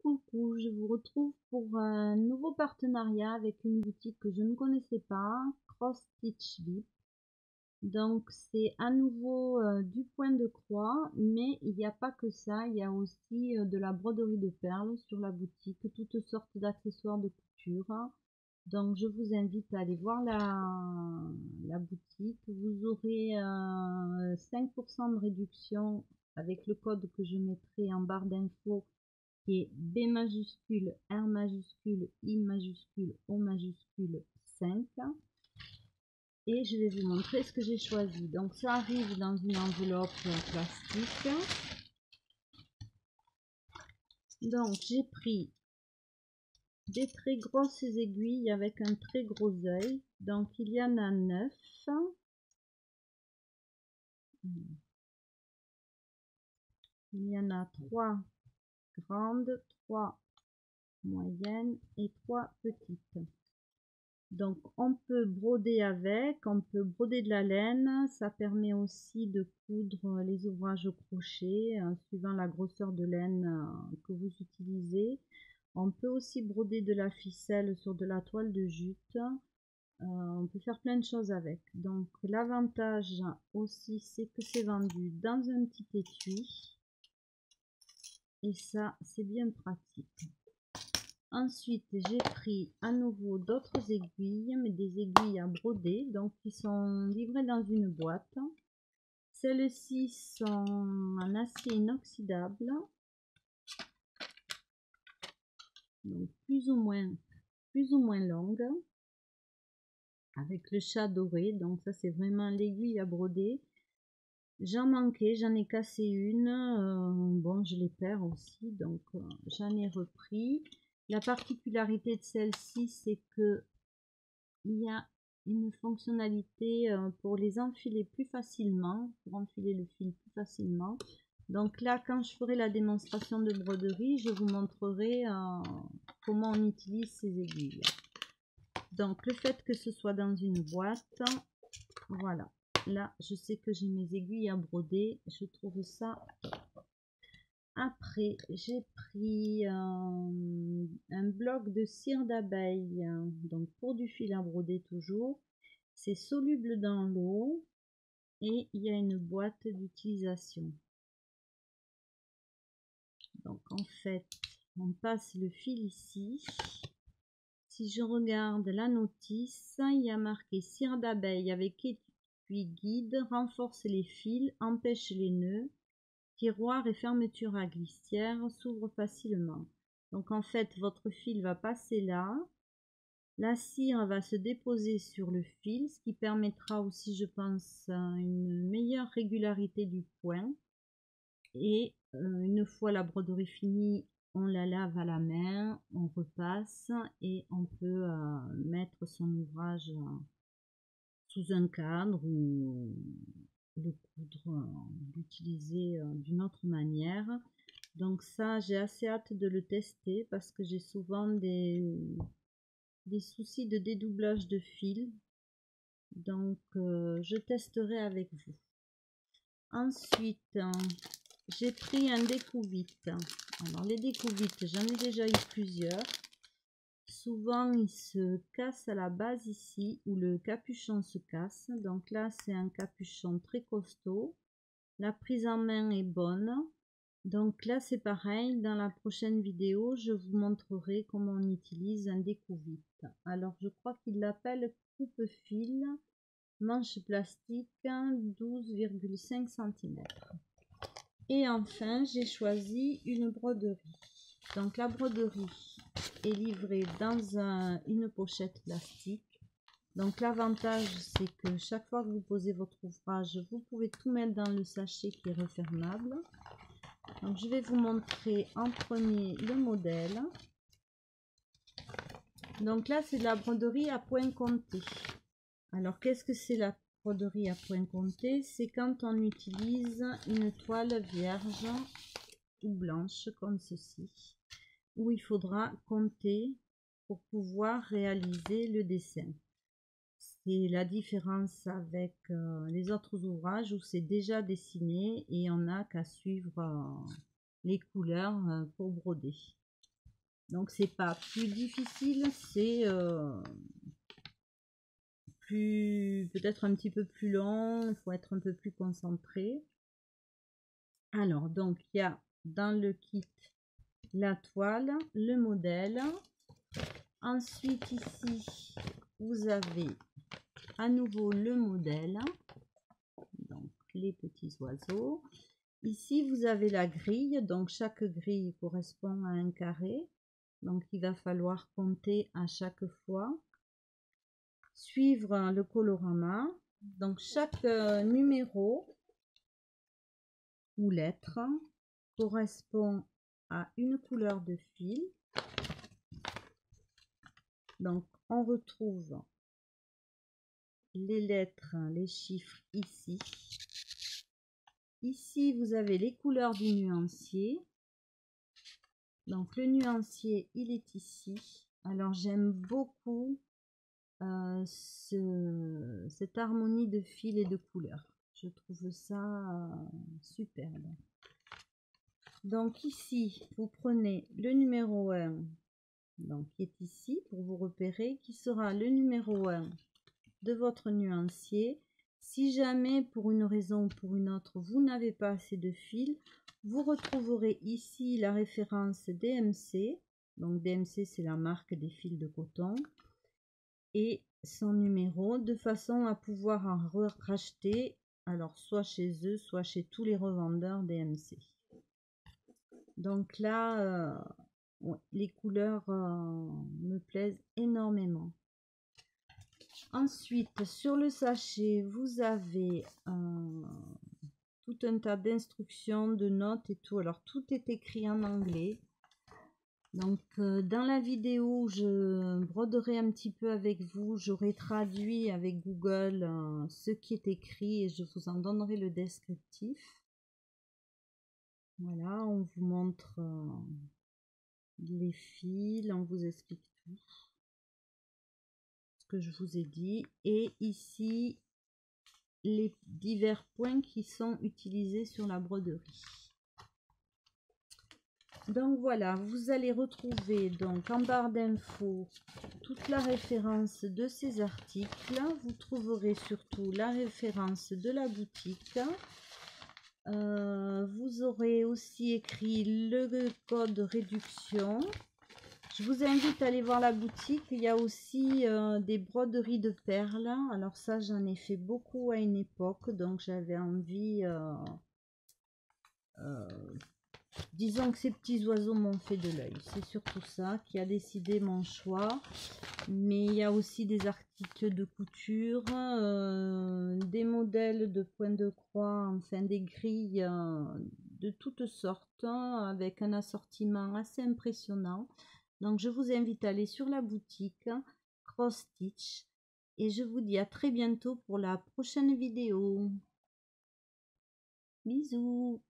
Coucou, je vous retrouve pour un nouveau partenariat avec une boutique que je ne connaissais pas, Cross Stitch Vip. Donc c'est à nouveau du point de croix, mais il n'y a pas que ça, il y a aussi de la broderie de perles sur la boutique, toutes sortes d'accessoires de couture. Donc je vous invite à aller voir la boutique. Vous aurez 5% de réduction avec le code que je mettrai en barre d'infos, qui est B majuscule, R majuscule, I majuscule, O majuscule 5. Et je vais vous montrer ce que j'ai choisi. Donc ça arrive dans une enveloppe plastique. Donc j'ai pris des très grosses aiguilles avec un très gros œil. Donc il y en a 9. Il y en a 3 grandes, 3 moyennes et 3 petites. Donc on peut broder avec, on peut broder de la laine, ça permet aussi de coudre les ouvrages au crochet suivant la grosseur de laine que vous utilisez. On peut aussi broder de la ficelle sur de la toile de jute, on peut faire plein de choses avec. Donc l'avantage aussi, c'est que c'est vendu dans un petit étui et ça c'est bien pratique. Ensuite, j'ai pris à nouveau d'autres aiguilles, mais des aiguilles à broder, donc qui sont livrées dans une boîte. Celles-ci sont en acier inoxydable, donc plus ou moins longues, avec le chat doré. Donc ça, c'est vraiment l'aiguille à broder. J'en manquais, j'en ai cassé une. Bon, je les perds aussi, donc j'en ai repris. La particularité de celle-ci, c'est que il y a une fonctionnalité pour les enfiler plus facilement, pour enfiler le fil plus facilement. Donc là, quand je ferai la démonstration de broderie, je vous montrerai comment on utilise ces aiguilles. Donc le fait que ce soit dans une boîte, voilà. Là, je sais que j'ai mes aiguilles à broder, je trouve ça. Après, j'ai pris un bloc de cire d'abeille, donc pour du fil à broder toujours. C'est soluble dans l'eau et il y a une boîte d'utilisation. Donc en fait, on passe le fil ici. Si je regarde la notice, il y a marqué cire d'abeille avec étui guide, renforce les fils, empêche les nœuds. Tiroir et fermeture à glissière s'ouvre facilement. Donc en fait, votre fil va passer là. La cire va se déposer sur le fil, ce qui permettra aussi, je pense, une meilleure régularité du point. Et une fois la broderie finie, on la lave à la main, on repasse et on peut mettre son ouvrage sous un cadre ou le coudre, l'utiliser d'une autre manière. Donc ça, j'ai assez hâte de le tester parce que j'ai souvent des soucis de dédoublage de fil. Donc je testerai avec vous. Ensuite, j'ai pris un découvite. Alors les découvites, j'en ai déjà eu plusieurs. Souvent, il se casse à la base ici, où le capuchon se casse. Donc là, c'est un capuchon très costaud. La prise en main est bonne. Donc là, c'est pareil. Dans la prochaine vidéo, je vous montrerai comment on utilise un découvite. Alors, je crois qu'il l'appelle coupe-fil, manche plastique, 12,5 cm. Et enfin, j'ai choisi une broderie. Donc la broderie est livrée dans une pochette plastique. Donc l'avantage, c'est que chaque fois que vous posez votre ouvrage, vous pouvez tout mettre dans le sachet qui est refermable. Donc je vais vous montrer en premier le modèle. Donc là, c'est de la broderie à point compté. Alors qu'est-ce que c'est la broderie à point compté? C'est quand on utilise une toile vierge ou blanche comme ceci, où il faudra compter pour pouvoir réaliser le dessin. C'est la différence avec les autres ouvrages où c'est déjà dessiné et on n'a qu'à suivre les couleurs pour broder. Donc c'est pas plus difficile, c'est peut-être un petit peu plus long, il faut être un peu plus concentré. Alors donc il y a dans le kit la toile, le modèle. Ensuite ici vous avez à nouveau le modèle, donc les petits oiseaux. Ici vous avez la grille, donc chaque grille correspond à un carré, donc il va falloir compter à chaque fois. Suivre le colorama, donc chaque numéro ou lettre correspond à une couleur de fil. Donc on retrouve les lettres, les chiffres ici. Ici vous avez les couleurs du nuancier. Donc le nuancier il est ici. Alors j'aime beaucoup cette harmonie de fils et de couleurs. Je trouve ça superbe. Donc ici, vous prenez le numéro 1, donc qui est ici pour vous repérer, qui sera le numéro 1 de votre nuancier. Si jamais, pour une raison ou pour une autre, vous n'avez pas assez de fils, vous retrouverez ici la référence DMC. Donc DMC, c'est la marque des fils de coton. Et son numéro, de façon à pouvoir en racheter, alors soit chez eux, soit chez tous les revendeurs DMC. Donc là, ouais, les couleurs me plaisent énormément. Ensuite, sur le sachet, vous avez tout un tas d'instructions, de notes et tout. Alors, tout est écrit en anglais. Donc, dans la vidéo, je broderai un petit peu avec vous. J'aurai traduit avec Google ce qui est écrit et je vous en donnerai le descriptif. Voilà, on vous montre les fils, on vous explique tout ce que je vous ai dit. Et ici, les divers points qui sont utilisés sur la broderie. Donc voilà, vous allez retrouver donc en barre d'infos toute la référence de ces articles. Vous trouverez surtout la référence de la boutique. Vous aurez aussi écrit le code réduction. Je vous invite à aller voir la boutique. Il y a aussi des broderies de perles. Alors ça, j'en ai fait beaucoup à une époque, donc j'avais envie... disons que ces petits oiseaux m'ont fait de l'œil. C'est surtout ça qui a décidé mon choix. Mais il y a aussi des articles de couture, des modèles de points de croix, enfin des grilles de toutes sortes, avec un assortiment assez impressionnant. Donc je vous invite à aller sur la boutique Cross Stitch et je vous dis à très bientôt pour la prochaine vidéo. Bisous.